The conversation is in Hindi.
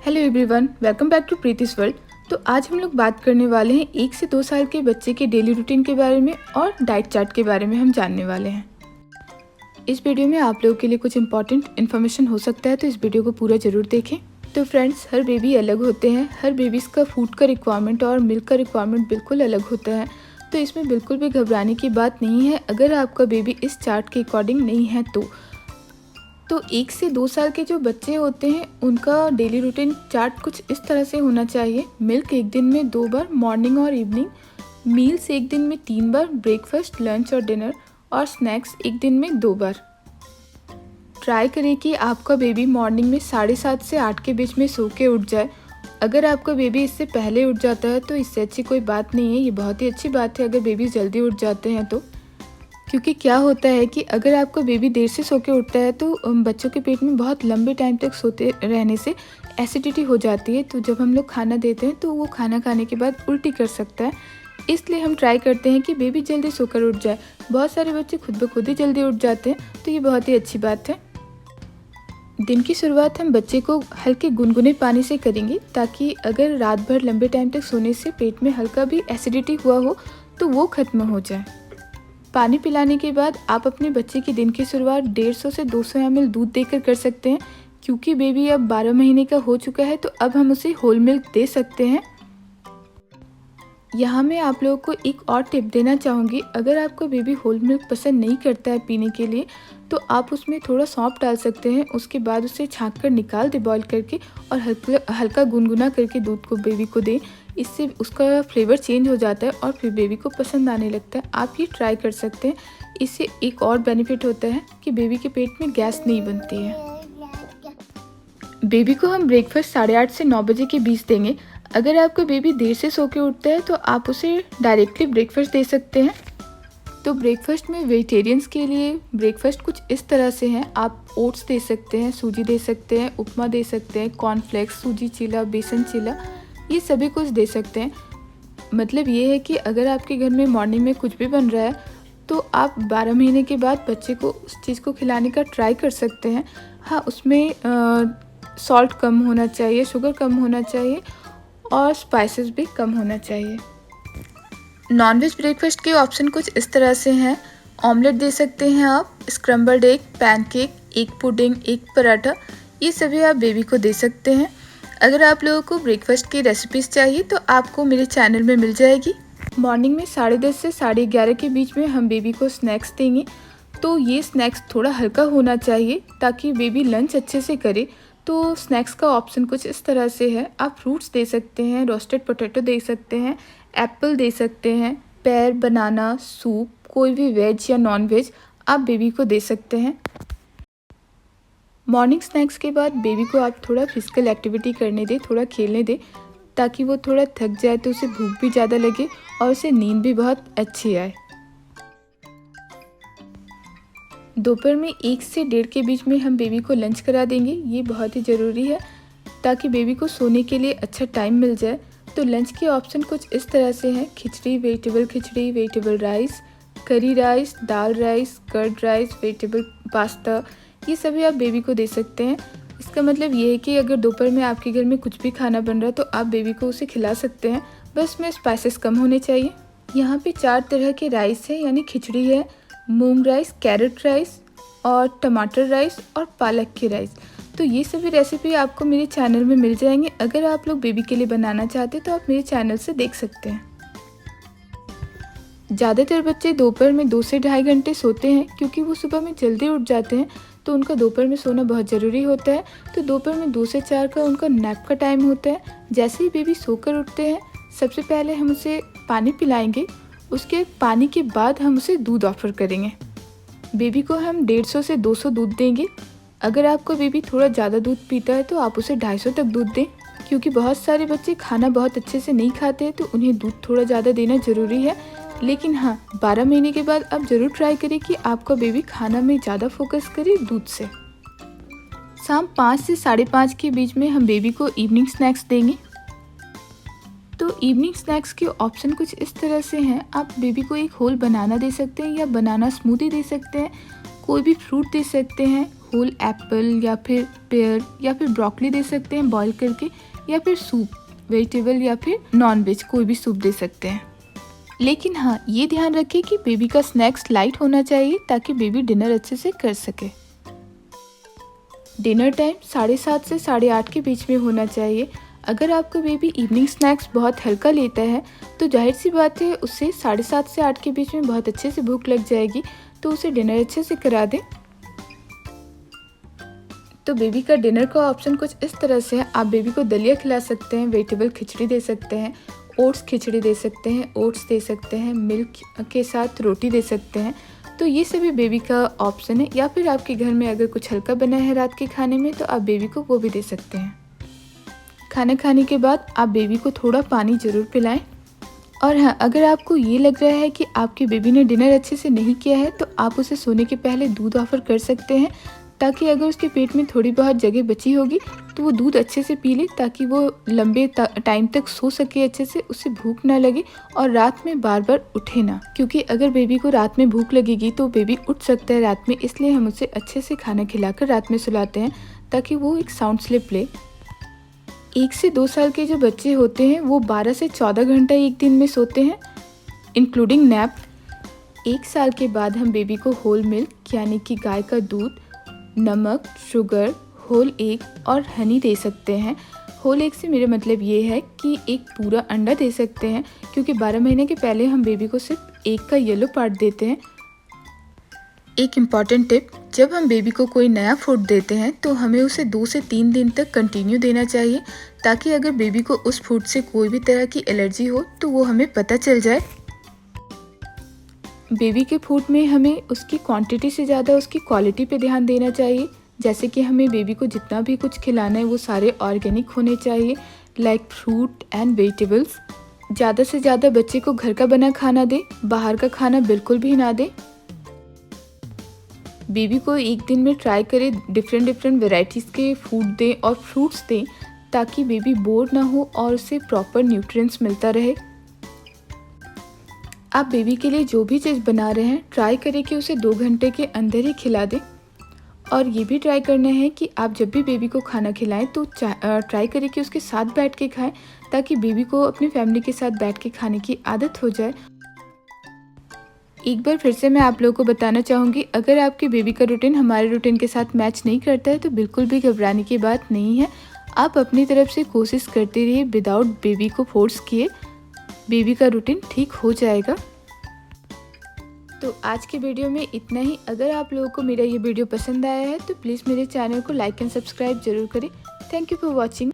Hello everyone, welcome back to Preeti's world. तो आज हम लोग बात करने वाले हैं 1 से 2 साल के बच्चे के डेली रूटीन के बारे में और डाइट चार्ट के बारे में हम जानने वाले हैं। इस वीडियो में आप लोगों के लिए कुछ इंपॉर्टेंट इन्फॉर्मेशन हो सकता है, तो इस वीडियो को पूरा ज़रूर देखें। तो फ्रेंड्स, हर बेबी अलग होते हैं, हर बेबीज़ का फूड का रिक्वायरमेंट और मिल्क का रिक्वायरमेंट बिल्कुल अलग होता है। तो इसमें बिल्कुल भी घबराने की बात नहीं है अगर आपका बेबी इस चार्ट के अकॉर्डिंग नहीं है तो 1 से 2 साल के जो बच्चे होते हैं उनका डेली रूटीन चार्ट कुछ इस तरह से होना चाहिए। मिल्क एक दिन में 2 बार, मॉर्निंग और इवनिंग। मील्स एक दिन में 3 बार, ब्रेकफास्ट, लंच और डिनर। और स्नैक्स एक दिन में 2 बार। ट्राई करें कि आपका बेबी मॉर्निंग में 7:30 से 8 के बीच में सो के उठ जाए। अगर आपका बेबी इससे पहले उठ जाता है तो इससे अच्छी कोई बात नहीं है, ये बहुत ही अच्छी बात है अगर बेबी जल्दी उठ जाते हैं तो। क्योंकि क्या होता है कि अगर आपका बेबी देर से सो के उठता है तो बच्चों के पेट में बहुत लंबे टाइम तक सोते रहने से एसिडिटी हो जाती है। तो जब हम लोग खाना देते हैं तो वो खाना खाने के बाद उल्टी कर सकता है। इसलिए हम ट्राई करते हैं कि बेबी जल्दी सोकर उठ जाए। बहुत सारे बच्चे खुद ब खुद ही जल्दी उठ जाते हैं, तो ये बहुत ही अच्छी बात है। दिन की शुरुआत हम बच्चे को हल्के गुनगुने पानी से करेंगे, ताकि अगर रात भर लंबे टाइम तक सोने से पेट में हल्का भी एसिडिटी हुआ हो तो वो ख़त्म हो जाए। पानी पिलाने के बाद आप अपने बच्चे की दिन की शुरुआत 150 से 200 ml दूध देकर कर सकते हैं। क्योंकि बेबी अब 12 महीने का हो चुका है तो अब हम उसे होल मिल्क दे सकते हैं। यहाँ मैं आप लोगों को एक और टिप देना चाहूँगी। अगर आपका बेबी होल मिल्क पसंद नहीं करता है पीने के लिए तो आप उसमें थोड़ा सौंफ डाल सकते हैं। उसके बाद उसे छाँक कर निकाल दे बॉईल करके, और हल्का गुनगुना करके दूध को बेबी को दें। इससे उसका फ्लेवर चेंज हो जाता है और फिर बेबी को पसंद आने लगता है। आप ये ट्राई कर सकते हैं। इससे एक और बेनिफिट होता है कि बेबी के पेट में गैस नहीं बनती है। बेबी को हम ब्रेकफास्ट 8:30 से 9 बजे के बीच देंगे। अगर आपका बेबी देर से सो के उठता है तो आप उसे डायरेक्टली ब्रेकफास्ट दे सकते हैं। तो ब्रेकफास्ट में वेजिटेरियंस के लिए ब्रेकफास्ट कुछ इस तरह से हैं। आप ओट्स दे सकते हैं, सूजी दे सकते हैं, उपमा दे सकते हैं, कॉर्नफ्लेक्स, सूजी चीला, बेसन चीला, ये सभी कुछ दे सकते हैं। मतलब ये है कि अगर आपके घर में मॉर्निंग में कुछ भी बन रहा है तो आप 12 महीने के बाद बच्चे को उस चीज़ को खिलाने का ट्राई कर सकते हैं। हाँ, उसमें सॉल्ट कम होना चाहिए, शुगर कम होना चाहिए और स्पाइसेस भी कम होना चाहिए। नॉनवेज ब्रेकफास्ट के ऑप्शन कुछ इस तरह से हैं। ऑमलेट दे सकते हैं आप, scrambled egg, pancake, egg pudding, egg paratha, ये सभी आप बेबी को दे सकते हैं। अगर आप लोगों को ब्रेकफास्ट की रेसिपीज़ चाहिए तो आपको मेरे चैनल में मिल जाएगी। मॉर्निंग में 10:30 से 11:30 के बीच में हम बेबी को स्नैक्स देंगे। तो ये स्नैक्स थोड़ा हल्का होना चाहिए ताकि बेबी लंच अच्छे से करे। तो स्नैक्स का ऑप्शन कुछ इस तरह से है। आप फ्रूट्स दे सकते हैं, रोस्टेड पोटैटो दे सकते हैं, एप्पल दे सकते हैं, पेयर, बनाना, सूप, कोई भी वेज या नॉन वेज आप बेबी को दे सकते हैं। मॉर्निंग स्नैक्स के बाद बेबी को आप थोड़ा फिजिकल एक्टिविटी करने दें, थोड़ा खेलने दें, ताकि वो थोड़ा थक जाए तो उसे भूख भी ज़्यादा लगे और उसे नींद भी बहुत अच्छी आए। दोपहर में 1 से 1:30 के बीच में हम बेबी को लंच करा देंगे। ये बहुत ही ज़रूरी है ताकि बेबी को सोने के लिए अच्छा टाइम मिल जाए। तो लंच के ऑप्शन कुछ इस तरह से हैं। Khichdi, vegetable rice, curry rice, dal rice, curd rice, vegetable pasta, ये सभी आप बेबी को दे सकते हैं। इसका मतलब ये है कि अगर दोपहर में आपके घर में कुछ भी खाना बन रहा है तो आप बेबी को उसे खिला सकते हैं, बस में स्पाइसेस कम होने चाहिए। यहाँ पे 4 तरह के राइस है, यानी खिचड़ी है, मूंग राइस, कैरेट राइस और टमाटर राइस और पालक के राइस। तो ये सभी रेसिपी आपको मेरे चैनल में मिल जाएंगे। अगर आप लोग बेबी के लिए बनाना चाहते हैं तो आप मेरे चैनल से देख सकते हैं। ज़्यादातर बच्चे दोपहर में 2 से 2.5 घंटे सोते हैं, क्योंकि वो सुबह में जल्दी उठ जाते हैं तो उनका दोपहर में सोना बहुत ज़रूरी होता है। तो दोपहर में 2 से 4 का उनका नैप का टाइम होता है। जैसे ही बेबी सोकर उठते हैं सबसे पहले हम उसे पानी पिलाएंगे, उसके पानी के बाद हम उसे दूध ऑफर करेंगे। बेबी को हम 150 से 200 दूध देंगे। अगर आपका बेबी थोड़ा ज़्यादा दूध पीता है तो आप उसे 250 तक दूध दें, क्योंकि बहुत सारे बच्चे खाना बहुत अच्छे से नहीं खाते तो उन्हें दूध थोड़ा ज़्यादा देना ज़रूरी है। लेकिन हाँ, 12 महीने के बाद आप ज़रूर ट्राई करें कि आपका बेबी खाना में ज़्यादा फोकस करे दूध से। शाम 5 से 5:30 के बीच में हम बेबी को इवनिंग स्नैक्स देंगे। तो इवनिंग स्नैक्स के ऑप्शन कुछ इस तरह से हैं। आप बेबी को एक होल बनाना दे सकते हैं या बनाना स्मूदी दे सकते हैं, कोई भी फ्रूट दे सकते हैं, होल एप्पल या फिर पेयर या फिर ब्रोकली दे सकते हैं बॉईल करके, या फिर सूप, वेजिटेबल या फिर नॉन वेज कोई भी सूप दे सकते हैं। लेकिन हाँ, ये ध्यान रखें कि बेबी का स्नैक्स लाइट होना चाहिए ताकि बेबी डिनर अच्छे से कर सके। डिनर टाइम 7:30 से 8:30 के बीच में होना चाहिए। अगर आपका बेबी इवनिंग स्नैक्स बहुत हल्का लेता है तो जाहिर सी बात है उससे 7:30 से 8 के बीच में बहुत अच्छे से भूख लग जाएगी, तो उसे डिनर अच्छे से करा दें। तो बेबी का डिनर का ऑप्शन कुछ इस तरह से है। आप बेबी को दलिया खिला सकते हैं, वेजिटेबल खिचड़ी दे सकते हैं, ओट्स खिचड़ी दे सकते हैं, ओट्स दे सकते हैं, मिल्क के साथ रोटी दे सकते हैं। तो ये सभी बेबी का ऑप्शन है। या फिर आपके घर में अगर कुछ हल्का बना है रात के खाने में तो आप बेबी को वो भी दे सकते हैं। खाना खाने के बाद आप बेबी को थोड़ा पानी ज़रूर पिलाएं। और हाँ, अगर आपको ये लग रहा है कि आपके बेबी ने डिनर अच्छे से नहीं किया है तो आप उसे सोने के पहले दूध ऑफ़र कर सकते हैं, ताकि अगर उसके पेट में थोड़ी बहुत जगह बची होगी तो वो दूध अच्छे से पी ले, ताकि वो लंबे टाइम तक सो सके अच्छे से, उसे भूख ना लगे और रात में बार बार उठे ना। क्योंकि अगर बेबी को रात में भूख लगेगी तो बेबी उठ सकता है रात में, इसलिए हम उसे अच्छे से खाना खिलाकर रात में सुलाते हैं ताकि वो एक साउंड स्लीप ले। 1 से 2 साल के जो बच्चे होते हैं वो 12 से 14 घंटा एक दिन में सोते हैं, इंक्लूडिंग नैप। 1 साल के बाद हम बेबी को होल मिल्क यानी कि गाय का दूध, नमक, शुगर, होल एग और हनी दे सकते हैं। होल एग से मेरा मतलब ये है कि एक पूरा अंडा दे सकते हैं, क्योंकि 12 महीने के पहले हम बेबी को सिर्फ एग का येलो पार्ट देते हैं। एक इम्पॉर्टेंट टिप, जब हम बेबी को कोई नया फूड देते हैं तो हमें उसे 2 से 3 दिन तक कंटिन्यू देना चाहिए, ताकि अगर बेबी को उस फूड से कोई भी तरह की एलर्जी हो तो वो हमें पता चल जाए। बेबी के फूड में हमें उसकी क्वांटिटी से ज़्यादा उसकी क्वालिटी पे ध्यान देना चाहिए। जैसे कि हमें बेबी को जितना भी कुछ खिलाना है वो सारे ऑर्गेनिक होने चाहिए, लाइक फ्रूट एंड वेजिटेबल्स। ज़्यादा से ज़्यादा बच्चे को घर का बना खाना दें, बाहर का खाना बिल्कुल भी ना दें। बेबी को एक दिन में ट्राई करें डिफरेंट वेराइटीज़ के फूड दें और फ्रूट्स दें, ताकि बेबी बोर ना हो और उसे प्रॉपर न्यूट्रिएंट्स मिलता रहे। आप बेबी के लिए जो भी चीज़ बना रहे हैं ट्राई करें कि उसे 2 घंटे के अंदर ही खिला दें। और ये भी ट्राई करना है कि आप जब भी बेबी को खाना खिलाएं तो ट्राई करें कि उसके साथ बैठ के खाएं, ताकि बेबी को अपनी फैमिली के साथ बैठ के खाने की आदत हो जाए। एक बार फिर से मैं आप लोगों को बताना चाहूँगी, अगर आपके बेबी का रूटीन हमारे रूटीन के साथ मैच नहीं करता है तो बिल्कुल भी घबराने की बात नहीं है। आप अपनी तरफ से कोशिश करते रहिए विदाउट बेबी को फोर्स किए, बेबी का रूटीन ठीक हो जाएगा। तो आज के वीडियो में इतना ही। अगर आप लोगों को मेरा ये वीडियो पसंद आया है तो प्लीज़ मेरे चैनल को लाइक एंड सब्सक्राइब जरूर करें। Thank you for watching.